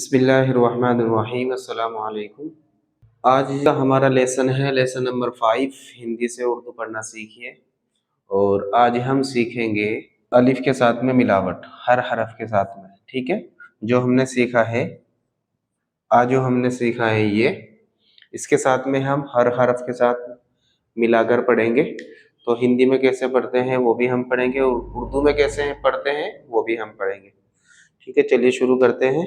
बिस्मिल्लाहिर्रहमानिर्रहीम। अस्सलाम वालेकुम। आज का हमारा लेसन है लेसन नंबर 5, हिंदी से उर्दू पढ़ना सीखिए। और आज हम सीखेंगे अलिफ के साथ में मिलावट, हर हरफ के साथ में। ठीक है, जो हमने सीखा है आज जो हमने सीखा है ये, इसके साथ में हम हर हरफ के साथ मिलाकर पढ़ेंगे। तो हिंदी में कैसे पढ़ते हैं वो भी हम पढ़ेंगे, और उर्दू में कैसे पढ़ते हैं वो भी हम पढ़ेंगे। ठीक है, चलिए शुरू करते हैं।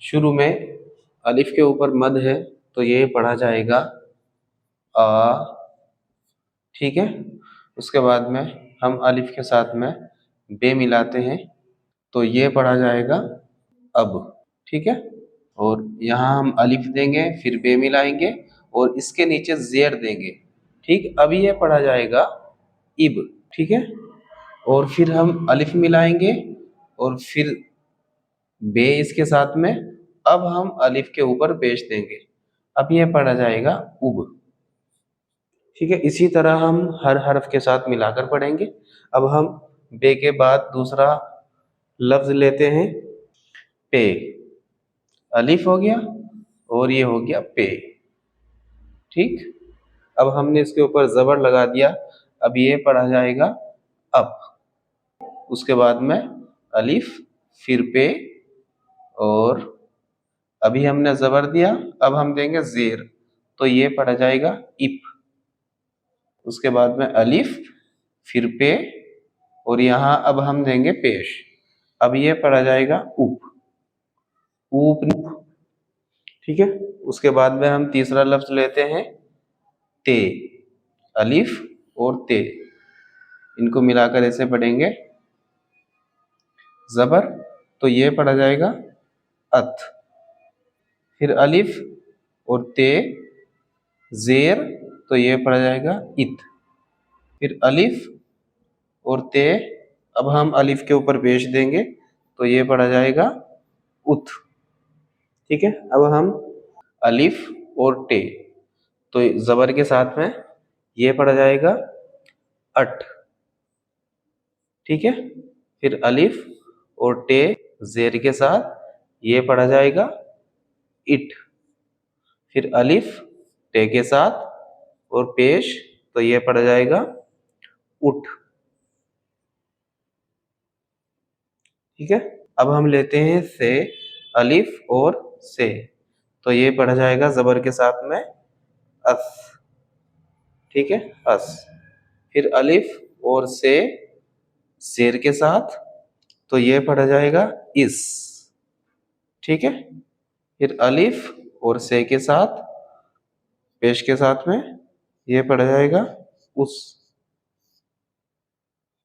शुरू में अलिफ के ऊपर मद है तो ये पढ़ा जाएगा आ। ठीक है, उसके बाद में हम अलिफ के साथ में बे मिलाते हैं तो ये पढ़ा जाएगा अब। ठीक है, और यहाँ हम अलिफ देंगे, फिर बे मिलाएंगे और इसके नीचे जेर देंगे। ठीक, अभी ये पढ़ा जाएगा इब। ठीक है, और फिर हम अलिफ मिलाएंगे और फिर बे इसके साथ में, अब हम अलिफ के ऊपर पेश देंगे, अब यह पढ़ा जाएगा उब। ठीक है, इसी तरह हम हर हरफ के साथ मिलाकर पढ़ेंगे। अब हम बे के बाद दूसरा लफ्ज लेते हैं पे। अलिफ हो गया और ये हो गया पे। ठीक, अब हमने इसके ऊपर जबर लगा दिया, अब ये पढ़ा जाएगा अब। उसके बाद में अलिफ, फिर पे, और अभी हमने जबर दिया, अब हम देंगे जेर तो ये पढ़ा जाएगा इप। उसके बाद में अलिफ, फिर पे, और यहाँ अब हम देंगे पेश, अब ये पढ़ा जाएगा उप। ऊप। ठीक है, उसके बाद में हम तीसरा लफ्ज लेते हैं ते। अलिफ और ते, इनको मिलाकर ऐसे पढ़ेंगे जबर तो ये पढ़ा जाएगा अत। फिर अलिफ और ते, जेर तो ये पढ़ा जाएगा इत। फिर अलिफ और ते, अब हम अलिफ के ऊपर पेश देंगे तो ये पढ़ा जाएगा उत। ठीक है, अब हम अलिफ और टे तो जबर के साथ में ये पढ़ा जाएगा अट। ठीक है, फिर अलिफ और टे जेर के साथ ये पढ़ा जाएगा इट। फिर अलिफ टे के साथ और पेश तो ये पढ़ा जाएगा उठ। ठीक है, अब हम लेते हैं से। अलिफ और से तो ये पढ़ा जाएगा जबर के साथ में अस। ठीक है, अस। फिर अलिफ और से शेर के साथ तो ये पढ़ा जाएगा इस। ठीक है, फिर अलिफ और से के साथ पेश के साथ में ये पढ़ा जाएगा उस।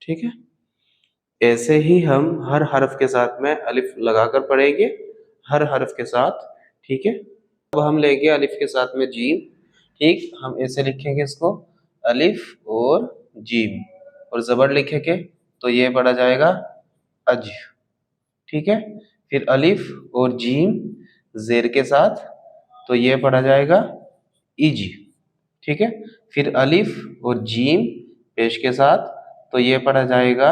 ठीक है, ऐसे ही हम हर हरफ के साथ में अलिफ लगाकर पढ़ेंगे, हर हरफ के साथ। ठीक है, अब हम लेंगे अलिफ के साथ में जीम। ठीक, हम ऐसे लिखेंगे इसको अलिफ और जीम, और जबर लिखेंगे तो ये पढ़ा जाएगा अज। ठीक है, फिर अलिफ और जीम जेर के साथ तो ये पढ़ा जाएगा इज। ठीक है, फिर अलिफ और जीम पेश के साथ तो ये पढ़ा जाएगा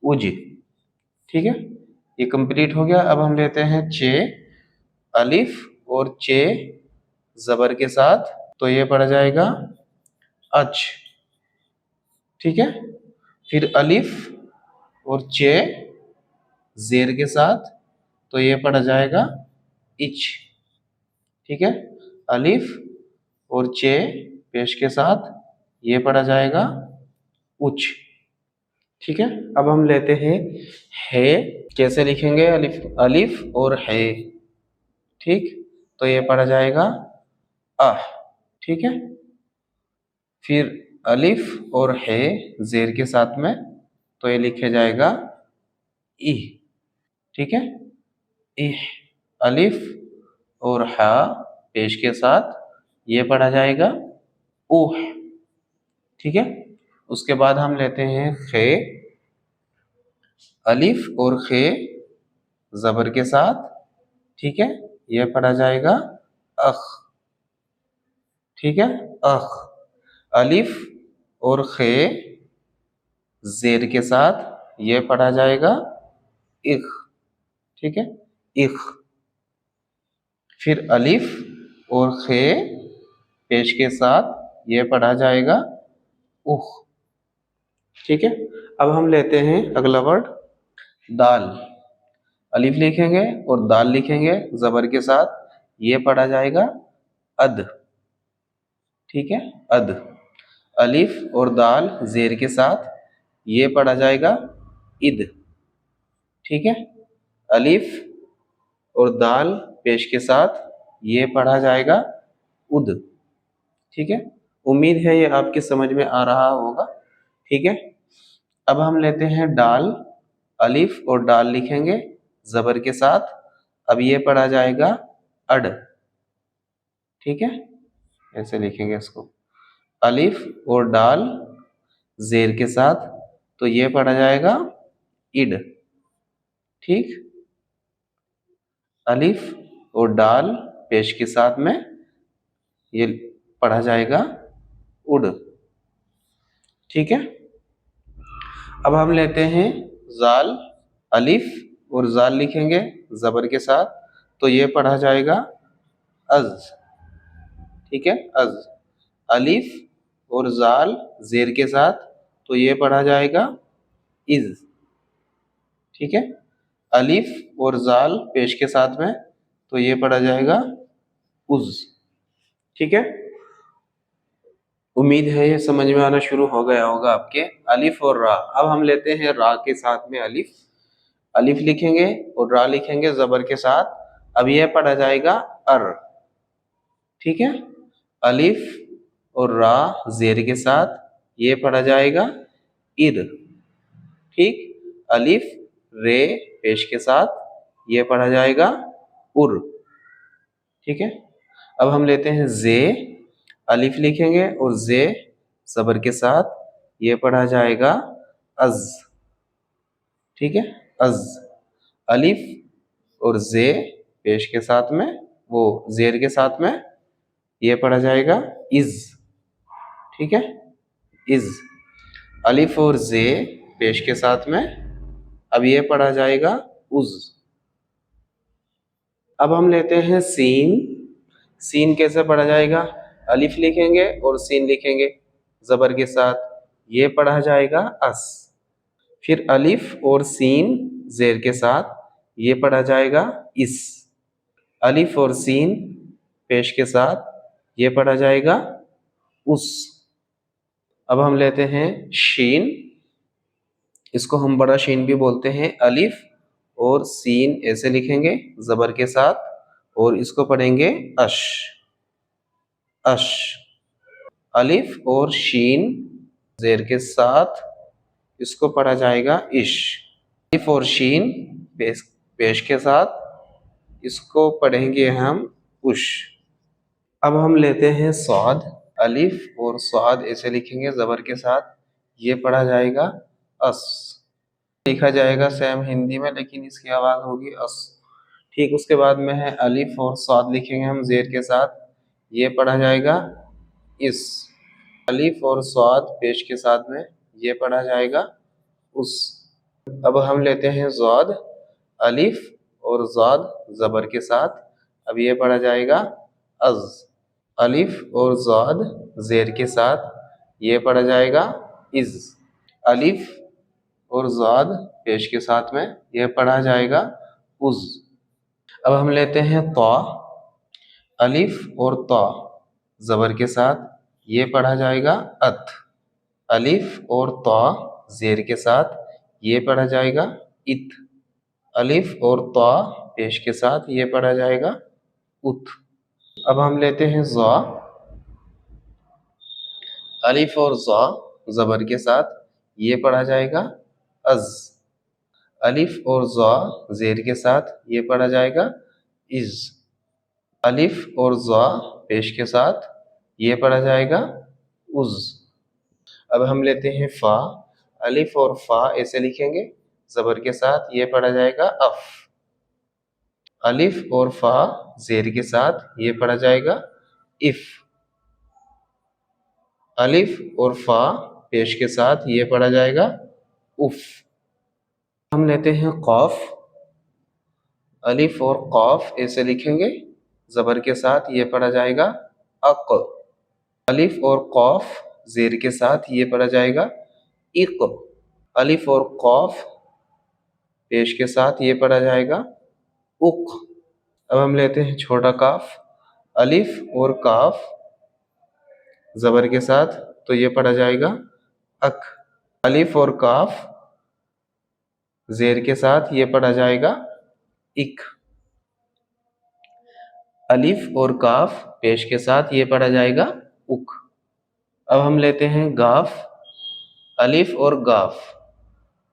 उज। ठीक है, ये कंप्लीट हो गया। अब हम लेते हैं चे। अलिफ और चे जबर के साथ तो ये पढ़ा जाएगा अच। ठीक है, फिर अलिफ और चे जेर के साथ तो ये पढ़ा जाएगा इच। ठीक है, अलिफ और चे पेश के साथ ये पढ़ा जाएगा उच। ठीक है, अब हम लेते हैं है। कैसे लिखेंगे अलिफ, अलिफ और है। ठीक, तो ये पढ़ा जाएगा अह। ठीक है, फिर अलिफ और है जेर के साथ में तो ये लिखे जाएगा इह। ठीक है, इह। अलिफ और हा पेश के साथ ये पढ़ा जाएगा उह। ठीक है, उसके बाद हम लेते हैं खे। अलिफ और खे जबर के साथ, ठीक है, ये पढ़ा जाएगा अख। ठीक है, अख। अलिफ और खे जेर के साथ ये पढ़ा जाएगा इख। ठीक है, इख। फिर अलिफ और खे पेश के साथ ये पढ़ा जाएगा उख। ठीक है। अब हम लेते हैं अगला वर्ड दाल। अलिफ लिखेंगे और दाल लिखेंगे जबर के साथ, ये पढ़ा जाएगा अद। ठीक है, अद। अलिफ और दाल जेर के साथ ये पढ़ा जाएगा इद। ठीक है, अलिफ और दाल पेश के साथ ये पढ़ा जाएगा उद। ठीक है, उम्मीद है ये आपकी समझ में आ रहा होगा। ठीक है, अब हम लेते हैं डाल। अलिफ और डाल लिखेंगे जबर के साथ, अब ये पढ़ा जाएगा अड। ठीक है, ऐसे लिखेंगे इसको, अलिफ और डाल जेर के साथ, तो ये पढ़ा जाएगा इड। ठीक, अलिफ और डाल पेश के साथ में ये पढ़ा जाएगा उड। ठीक है, अब हम लेते हैं जाल। अलिफ और जाल लिखेंगे जबर के साथ, तो ये पढ़ा जाएगा अज। ठीक है, अज। अलिफ और जाल जेर के साथ, तो ये पढ़ा जाएगा इज। ठीक है, अलिफ और जाल पेश के साथ में, तो ये पढ़ा जाएगा उज। ठीक है, उम्मीद है ये समझ में आना शुरू हो गया होगा आपके। अलिफ और रा। अब हम लेते हैं रा के साथ में अलिफ। अलिफ लिखेंगे और रा लिखेंगे जबर के साथ, अब यह पढ़ा जाएगा अर। ठीक है, अलिफ और रा जेर के साथ ये पढ़ा जाएगा इर। ठीक, अलिफ रे पेश के साथ ये पढ़ा जाएगा उर। ठीक है, अब हम लेते हैं जे। अलिफ लिखेंगे और जे जबर के साथ ये पढ़ा जाएगा अज। ठीक है, अज। अलिफ और जे पेश के साथ में, वो जेर के साथ में ये पढ़ा जाएगा इज। ठीक है, इज। अलिफ और जे पेश के साथ में, अब ये पढ़ा जाएगा उज। अब हम लेते हैं सीन। सीन कैसे पढ़ा जाएगा? अलिफ लिखेंगे और सीन लिखेंगे जबर के साथ, ये पढ़ा जाएगा अस। फिर अलिफ और सीन जेर के साथ ये पढ़ा जाएगा इस। अलिफ और सीन पेश के साथ ये पढ़ा जाएगा उस। अब हम लेते हैं शीन। इसको हम बड़ा शीन भी बोलते हैं। अलिफ और सीन ऐसे लिखेंगे जबर के साथ, और इसको पढ़ेंगे अश। अश। अलिफ और शीन जेर के साथ इसको पढ़ा जाएगा इश। अलिफ और शीन पेश के साथ इसको पढ़ेंगे हम उश। अब हम लेते हैं स्वाद। अलिफ और स्वाद ऐसे लिखेंगे जबर के साथ, ये पढ़ा जाएगा अस। लिखा जाएगा सेम हिंदी में, लेकिन इसकी आवाज होगी अस। ठीक, उसके बाद में है अलिफ और स्वाद लिखेंगे हम जेर के साथ, ये पढ़ा जाएगा इस। अलिफ और स्वाद पेश के साथ में ये पढ़ा जाएगा उस। अब हम लेते हैं ज़ाद। अलिफ और ज़ाद जबर के साथ, अब ये पढ़ा जाएगा अज। अलिफ और ज़ाद जेर के साथ ये पढ़ा जाएगा इज। अलिफ और ज़ाद पेश के साथ में ये पढ़ा जाएगा उज। अब हम लेते हैं ता। अलिफ और ता जबर के साथ ये पढ़ा जाएगा अत। अलिफ और ता जेर के साथ ये पढ़ा जाएगा इत। अलिफ और ता पेश के साथ ये पढ़ा जाएगा उत। अब हम लेते हैं ज़ा। अलिफ और ज़ा जबर के साथ ये पढ़ा जाएगा अज। अलिफ और ज़ा जेर के साथ ये पढ़ा जाएगा इज। अलिफ और ज़ा पेश के साथ ये पढ़ा जाएगा उज। अब हम लेते हैं फ़ा। अलिफ और फ़ा ऐसे लिखेंगे जबर के साथ, ये पढ़ा जाएगा अफ। अलिफ और फ़ा जेर के साथ ये पढ़ा जाएगा इफ। अलिफ और फ़ा पेश के साथ ये पढ़ा जाएगा उफ। हम लेते हैं कौफ। अलिफ और कॉफ ऐसे लिखेंगे ज़बर के साथ, ये पढ़ा जाएगा अक। अलिफ और कॉफ ज़ेर के साथ, ये पढ़ा जाएगा इक। अलिफ और कॉफ पेश के साथ, ये पढ़ा जाएगा उक। अब हम लेते हैं छोटा काफ। अलिफ और काफ ज़बर के साथ, तो ये पढ़ा जाएगा अक। अलिफ और काफ ज़ेर के साथ, ये पढ़ा जाएगा इक। अलिफ और काफ पेश के साथ, ये पढ़ा जाएगा उक। अब हम लेते हैं गाफ। अलिफ और गाफ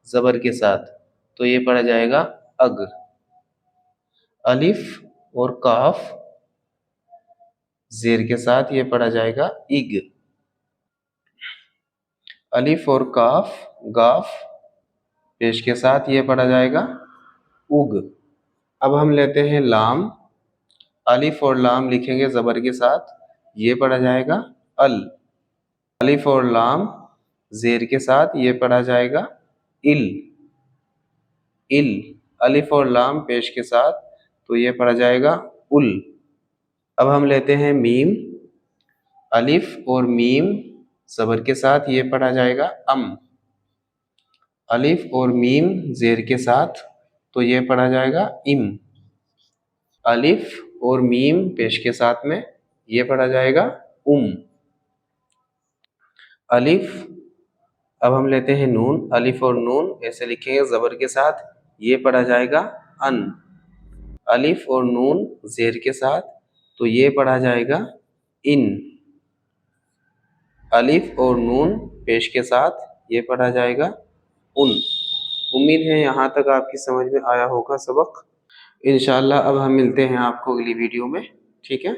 ज़बर के साथ, तो ये पढ़ा जाएगा अग। अलिफ और काफ ज़ेर के साथ, ये पढ़ा जाएगा इग। अलिफ और काफ गाफ पेश के साथ, ये पढ़ा जाएगा उग। अब हम लेते हैं लाम। अलिफ और लाम लिखेंगे ज़बर के साथ, ये पढ़ा जाएगा अल। अलिफ और लाम ज़ेर के साथ, ये पढ़ा जाएगा इल। इल। अलिफ और लाम पेश के साथ, तो ये पढ़ा जाएगा उल। अब हम लेते हैं मीम। अलिफ और मीम ज़बर के साथ, ये पढ़ा जाएगा अम। अलिफ और मीम ज़ेर के साथ, तो ये पढ़ा जाएगा इम। अलिफ और मीम पेश के साथ में, ये पढ़ा जाएगा उम। अलिफ। अब हम लेते हैं नून। अलिफ और नून ऐसे लिखेंगे ज़बर के साथ, ये पढ़ा जाएगा अन। अलिफ और नून ज़ेर के साथ, तो ये पढ़ा जाएगा इन। अलिफ और नून पेश के साथ, ये पढ़ा जाएगा उन। उम्मीद है यहाँ तक आपकी समझ में आया होगा सबक। इंशाल्लाह अब हम मिलते हैं आपको अगली वीडियो में। ठीक है।